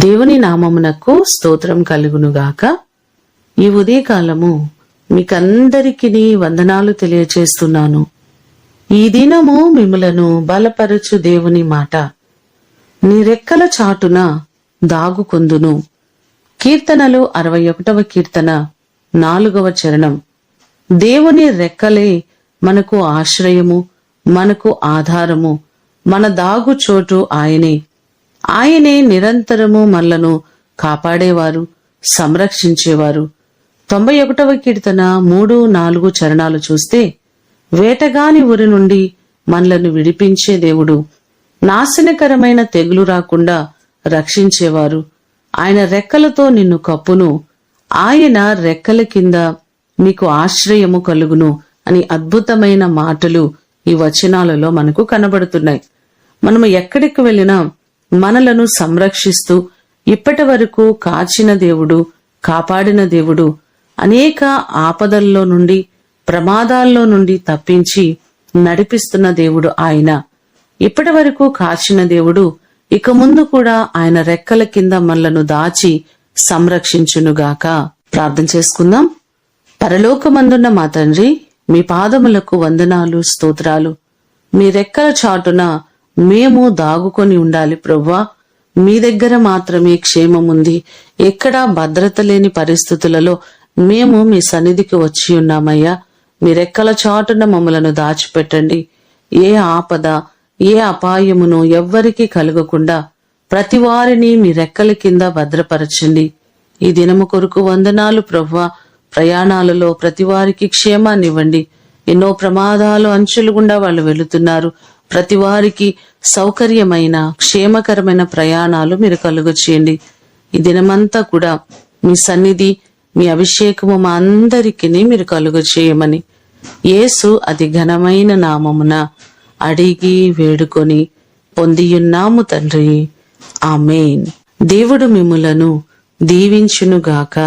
దేవుని నామమునకు స్తోత్రం కలుగునుగాక. ఈ ఉదయకాలము మీకందరికీ వందనాలు తెలియచేస్తున్నాను. ఈ దినము మిమ్ములను బలపరచు దేవుని మాట. నీ రెక్కల చాటున దాగుకొందును. కీర్తనలు 61వ కీర్తన 4వ చరణం. దేవుని రెక్కలే మనకు ఆశ్రయము, మనకు ఆధారము, మన దాగు చోటు ఆయనే. ఆయనే నిరంతరము మనలను కాపాడేవారు, సంరక్షించేవారు. 91వ కీర్తన 3-4 చరణాలు చూస్తే, వేటగాని ఉరి నుండి మనలను విడిపించే దేవుడు, నాశనకరమైన తెగులు రాకుండా రక్షించేవారు. ఆయన రెక్కలతో నిన్ను కప్పును, ఆయన రెక్కల కింద నీకు ఆశ్రయము కలుగును అని అద్భుతమైన మాటలు ఈ వచనాలలో మనకు కనబడుతున్నాయి. మనము ఎక్కడికి వెళ్ళినా మనలను సంరక్షిస్తూ ఇప్పటి వరకు కాచిన దేవుడు, కాపాడిన దేవుడు, అనేక ఆపదల్లో నుండి, ప్రమాదాల్లో నుండి తప్పించి నడిపిస్తున్న దేవుడు ఆయన. ఇప్పటి వరకు కాచిన దేవుడు ఇక ముందు కూడా ఆయన రెక్కల కింద మనలను దాచి సంరక్షించునుగాక. ప్రార్థన చేసుకుందాం. పరలోకమందున్న మా తండ్రి, మీ పాదములకు వందనాలు, స్తోత్రాలు. మీ రెక్కల చాటున మేము దాగుకొని ఉండాలి ప్రభువా. మీ దగ్గర మాత్రమే క్షేమముంది. ఎక్కడా భద్రత లేని పరిస్థితులలో మేము మీ సన్నిధికి వచ్చి ఉన్నామయ్యా. మీ రెక్కల చాటున మమ్మలను దాచిపెట్టండి. ఏ ఆపద, ఏ అపాయమును ఎవ్వరికీ కలగకుండా ప్రతి వారిని మీ రెక్కల కింద భద్రపరచండి. ఈ దినము కొరకు వందనాలు ప్రభువా. ప్రయాణాలలో ప్రతి వారికి క్షేమాన్నివ్వండి. ఎన్నో ప్రమాదాలు అంచులు గుండా వాళ్ళు వెళుతున్నారు. ప్రతి వారికి సౌకర్యమైన, క్షేమకరమైన ప్రయాణాలు మీరు కలుగ చేయండి. ఈ దినమంతా కూడా మీ సన్నిధి, మీ అభిషేకము మా అందరికీ మీరు కలుగ చేయమని యేసు అతి ఘనమైన నామమున అడిగి వేడుకొని పొందియున్నాము తండ్రి. ఆమేన్. దేవుడు మిమ్ములను దీవించునుగాక.